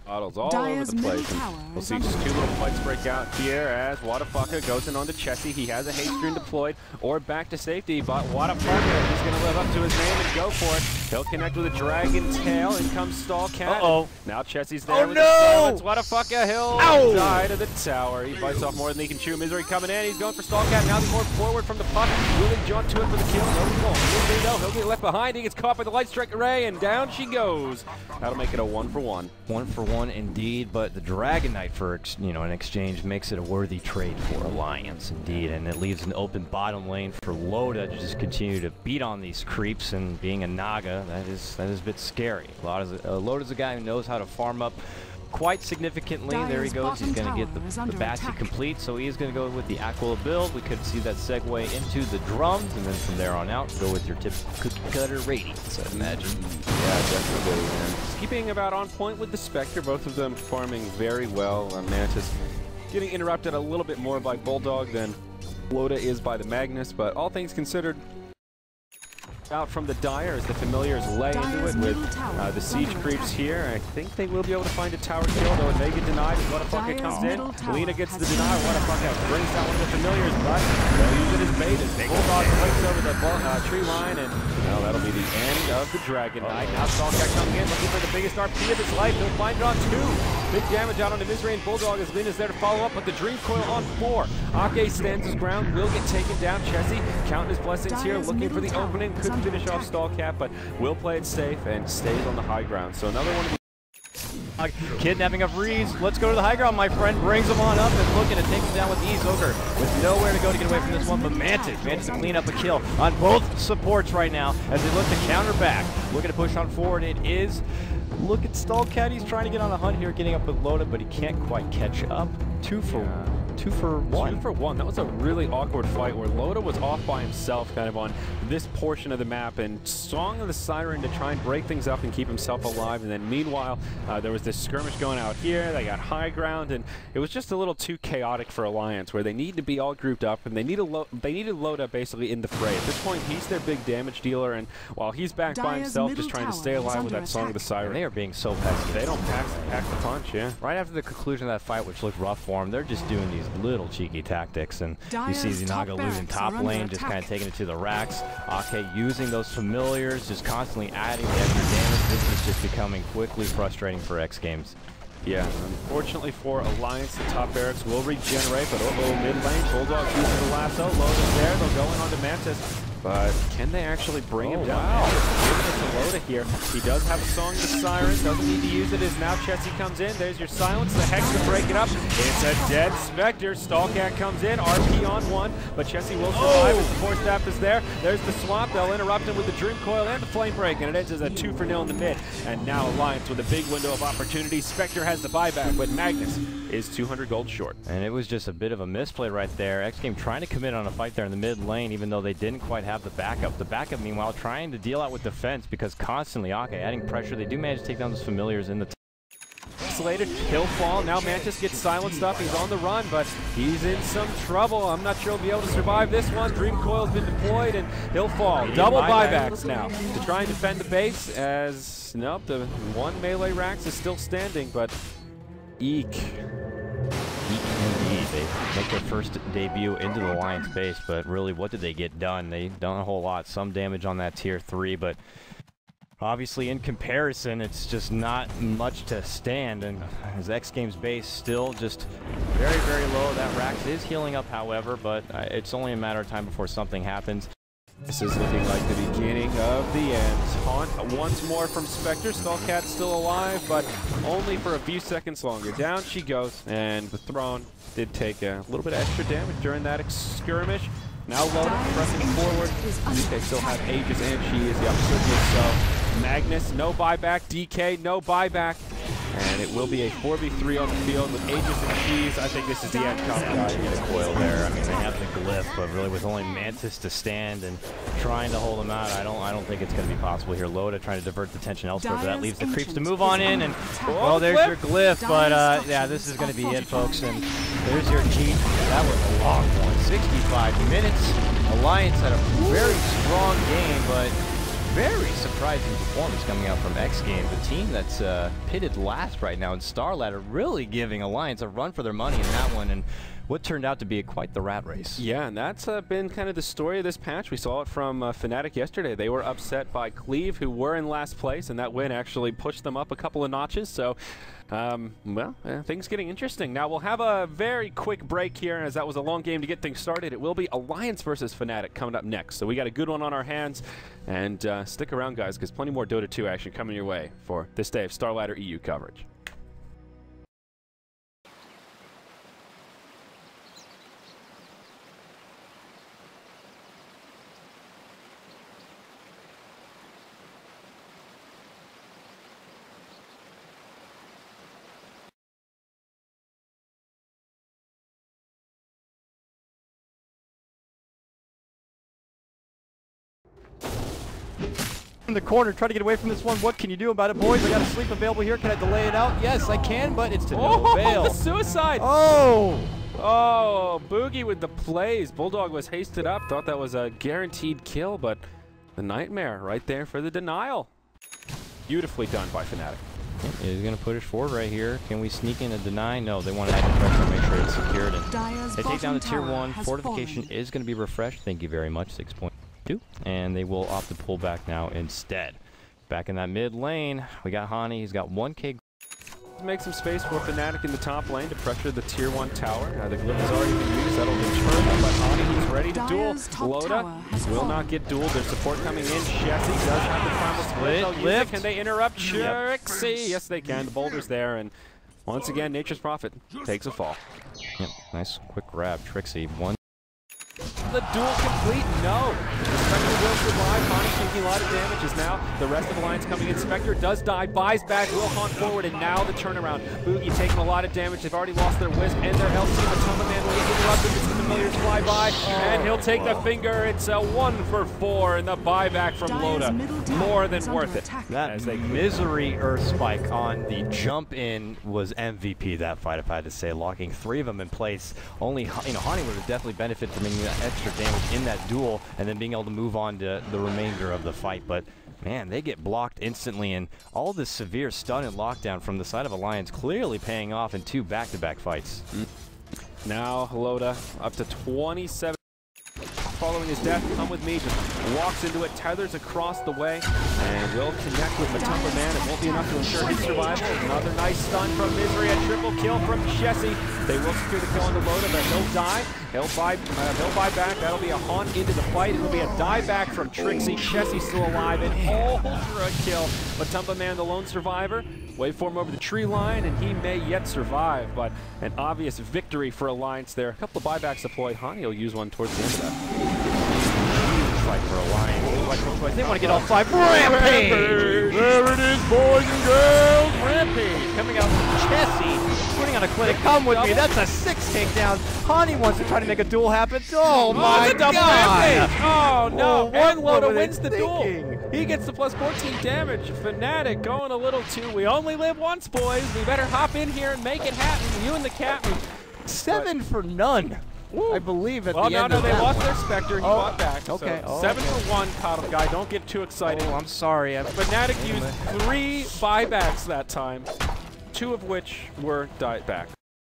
Bottles all over the place. And we'll see just two little fights break out here as Wadafucker goes in onto Chessie. He has a haste rune deployed or back to safety, but Wadafucker is going to live up to his name and go for it. He'll connect with a Dragon Tail. In comes StarLadder. Uh-oh. Now Chessie's there with the silence. Wadafucker, he'll die to the tower. He bites off more than he can chew. Misery coming in. He's going for StarLadder. Now he's more forward from the puck. Will he jaunt to it for the kill? No, he won't. He'll get left behind. He gets caught by the Light Strike Array, and down she goes. That'll make it a 1-for-1. 1-for-1 indeed, but the Dragon Knight for an exchange makes it a worthy trade for Alliance indeed, and it leaves an open bottom lane for Loda to just continue to beat on these creeps. And being a Naga, that is a bit scary. Loda's a guy who knows how to farm up quite significantly. There he goes. He's going to get the Bastion complete, so he is going to go with the Aquila build. We could see that segue into the drums, and then from there on out, go with your typical cookie cutter radiance, I imagine. Yeah, definitely. And just keeping about on point with the Spectre, both of them performing very well. Mantis getting interrupted a little bit more by Bulldog than Loda is by the Magnus, but all things considered, out from the Dire as the Familiars lay into it with the Siege creeps here. I think they will be able to find a tower kill, though, and they get denied as Wadafucker comes in. Lena gets the denial. Wadafucker brings down one of the Familiars, but they'll use it as bait as Bulldog breaks over the tree line, and well, that'll be the end of the Dragon Knight. Now StarLadder coming in, looking for the biggest RP of his life. He'll find it on 2. Big damage out on the Misery and Bulldog as Lena's there to follow up, but the Dream Coil on 4. Ake stands his ground, will get taken down. Chessie counting his blessings here, looking for the opening. Could finish off StarLadder, but will play it safe and stays on the high ground. So another one of the kidnapping of Reeds. Let's go to the high ground, my friend. Brings him on up and looking to take him down with ease. Ogre with nowhere to go to get away from this one, but Mantis to clean up a kill on both supports right now as they look to counter back. Looking to push on forward. It is. Look at StarLadder. He's trying to get on a hunt here, getting up with Loda, but he can't quite catch up. 2 for 1. 2 for 1. That was a really awkward fight where Loda was off by himself kind of on this portion of the map and Song of the Siren to try and break things up and keep himself alive. And then meanwhile, there was this skirmish going out here. They got high ground, and it was just a little too chaotic for Alliance, where they need to be all grouped up, and they needed Loda basically in the fray. At this point, he's their big damage dealer, and while he's back by himself just trying to stay alive with that Song of the Siren. And they are being so pesky. They don't pack the punch, yeah. Right after the conclusion of that fight, which looked rough for them, they're just doing these little cheeky tactics, and you see Naga losing top lane, just kind of taking it to the racks. Ake using those familiars, just constantly adding the extra damage. This is just becoming quickly frustrating for xGames. Yeah, unfortunately for Alliance, the top barracks will regenerate, but mid lane, Bulldog using the lasso, Loda's there, they'll go in onto Mantis. But can they actually bring him down? Wow. Giving it to Loda here. He does have a Song of the Siren, doesn't need to use it as now Chessie comes in. There's your silence, the Hex to break it up. It's a dead Spectre. StarLadder comes in, RP on 1, but Chessie will survive as the Force Staff is there. There's the Swamp, they'll interrupt him with the Dream Coil and the Flame Break, and it ends as a 2-for-0 in the mid. And now Alliance with a big window of opportunity. Spectre has the buyback, but Magnus is 200 gold short. And it was just a bit of a misplay right there. xGame trying to commit on a fight there in the mid lane, even though they didn't quite have the backup. The backup, meanwhile, trying to deal out with defense because constantly Ake adding pressure. They do manage to take down those familiars in the isolated. He'll fall. Now Mantis gets silenced up. He's on the run, but he's in some trouble. I'm not sure he'll be able to survive this one. Dream Coil's been deployed, and he'll fall. Double buybacks now to try and defend the base as, nope, the one melee Rax is still standing, but eek. Indeed, they make their first debut into the Alliance base, but really, what did they get done? They done a whole lot. Some damage on that tier 3, but obviously in comparison, it's just not much to stand, and as xGame's base still just very, very low. That Rax is healing up, however, but it's only a matter of time before something happens. This is looking like the beginning of the end. Taunt once more from Spectre. StarLadder's still alive, but only for a few seconds longer. Down she goes, and the Throne did take a little bit of extra damage during that skirmish. Now Loda pressing forward. They still have Aegis, and she is the opportunity. So Magnus, no buyback. DK, no buyback. And it will be a 4v3 on the field with Aegis and Cheese. I think this is the end. The coil there. I mean, they have the glyph, but really with only Mantis to stand and trying to hold them out, I don't think it's going to be possible here. Loda trying to divert the attention elsewhere, but that leaves the creeps to move on in. And well, there's your glyph, but yeah, this is going to be it, folks. And there's your cheat. That was a long one. 65 minutes. Alliance had a very strong game, but very surprising performance coming out from xGame, the team that's pitted last right now in StarLadder, really giving Alliance a run for their money in that one, and what turned out to be quite the rat race. Yeah, and that's been kind of the story of this patch. We saw it from Fnatic yesterday. They were upset by Cleave, who were in last place, and that win actually pushed them up a couple of notches. So, well, things getting interesting. Now, we'll have a very quick break here, as that was a long game to get things started. It will be Alliance versus Fnatic coming up next. So we got a good one on our hands. And stick around, guys, because plenty more Dota 2 action coming your way for this day of StarLadder EU coverage. In the corner, try to get away from this one. What can you do about it, boys? I got a sleep available here. Can I delay it out? Yes, I can, but it's to no avail. The suicide! Oh! Oh, Boogie with the plays. Bulldog was hasted up, thought that was a guaranteed kill, but the nightmare right there for the denial. Beautifully done by Fnatic. He's going to push forward right here. Can we sneak in a deny? No, they want to add pressure to make sure it's secured. And they take down the tier 1. Fortification is going to be refreshed. Thank you very much. 6.2. And they will opt to pull back now instead. Back in that mid lane, we got Hani. He's got 1k. Make some space for Fnatic in the top lane to pressure the tier 1 tower. Now the glyph has already been used. That'll be turned up by Hani. He's ready to duel. Loda will not get dueled. There's support coming in. Shessie does have the primal split. They'll use it. Can they interrupt Trixie? Yes, they can. The boulder's there, and once again, Nature's Prophet takes a fall. Yep, nice quick grab. Trixie, one. The duel complete? No. The Spectre will survive. Hani taking a lot of damage as now the rest of the Alliance coming in. Spectre does die, buys back, will haunt forward, and now the turnaround. Boogie taking a lot of damage. They've already lost their Wisp and their health. See the Tumba Man will interrupt as the familiars fly by, and he'll take the finger. It's a 1 for 4, and the buyback from Loda. More than worth it. That misery Earth Spike on the jump in was MVP that fight, if I had to say, locking 3 of them in place. Only, Hani would have definitely benefited from making that extra damage in that duel and then being able to move on to the remainder of the fight. But man, they get blocked instantly, and all this severe stun and lockdown from the side of Alliance clearly paying off in 2 back-to-back fights. Now Loda up to 27. Following his death, come with me, just walks into it, tethers across the way, and will connect with Matumba Man. It won't be enough to ensure his survival. Another nice stun from Misery, a triple kill from Shessie. They will secure the kill on the Loda, but he'll die. He'll buy back. That'll be a haunt into the fight. It'll be a dieback from Trixie. Shessie still alive, and ultra kill. Matumba Man, the lone survivor. Wait for him over the tree line, and he may yet survive, but an obvious victory for Alliance there. A couple of buybacks deployed. Hani will use one towards the end of that. Fight for Alliance. They want to get all 5. Rampage! There it is, boys and girls! Rampage coming out from Chessie, putting on a clinic. Come with me. That's a 6 takedown. Hani wants to try to make a duel happen. Oh my God! Rampage. Oh no! And Loda wins the duel. He gets the plus 14 damage. Fnatic going a little too. We only live once, boys. We better hop in here and make it happen. You and the captain. 7 for none. Woo. I believe at the end they lost their Spectre. He bought back. Okay. So 7 for 1, Coddle Guy. Don't get too excited. Oh, I'm sorry. Fnatic used 3 buybacks that time, 2 of which were back.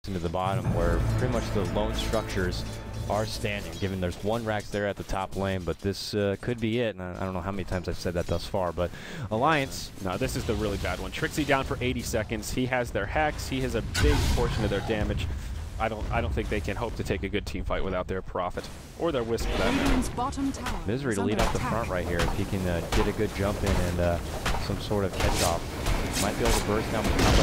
Into the bottom where pretty much the lone structures are standing, given there's 1 Rax there at the top lane, but this could be it. And I don't know how many times I've said that thus far, but Alliance. No, this is the really bad one. Trixie down for 80 seconds. He has their Hex. He has a big portion of their damage. I don't think they can hope to take a good team fight without their Prophet or their Wisp for that matter. Misery to lead up the front right here. If he can get a good jump in and some sort of catch off, might be able to burst down the top,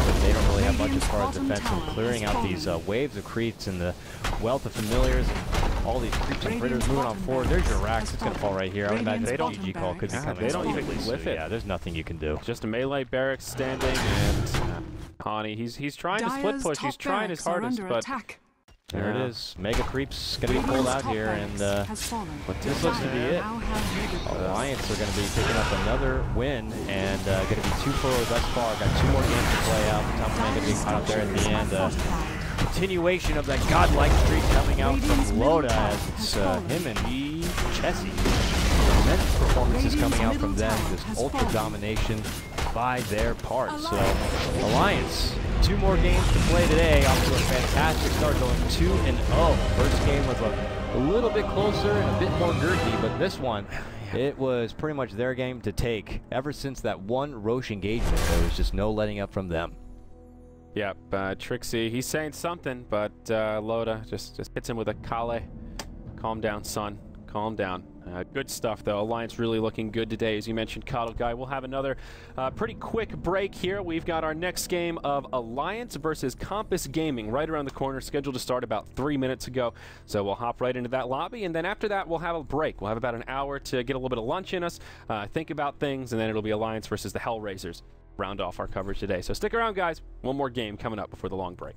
but they don't really have much as far as defense. And clearing out these waves of creeps and the wealth of familiars and all these creeps and critters moving on forward. There's your Rax. It's going to fall right here. I would imagine they don't GG call could be coming. They don't even lift it. Yeah, there's nothing you can do. Just a melee barracks standing, and Hani, he's trying to split push. He's trying his hardest, but there it is. Mega creeps going to be pulled out here, and but this looks to be it. Alliance are going to be picking up another win, and going to be 2 for thus far. Got 2 more games to play out. The top lane going to be caught up there at the end. Continuation of that godlike streak coming out from Loda as it's him and Chessie. performances coming out from them, just ultra domination by their part. So Alliance, 2 more games to play today, off to a fantastic start, going 2-0. First game was a little bit closer and a bit more girthy, but this one, it was pretty much their game to take. Ever since that one Roche engagement, there was just no letting up from them. Yep, Trixie, he's saying something, but Loda just hits him with a Kale. Calm down, son. Calm down. Good stuff, though. Alliance really looking good today. As you mentioned, Coddle Guy. We'll have another pretty quick break here. We've got our next game of Alliance versus Compass Gaming right around the corner, scheduled to start about 3 minutes ago. So we'll hop right into that lobby, and then after that, we'll have a break. We'll have about an hour to get a little bit of lunch in us, think about things, and then it'll be Alliance versus the Hellraisers. Round off our coverage today. So stick around, guys. One more game coming up before the long break.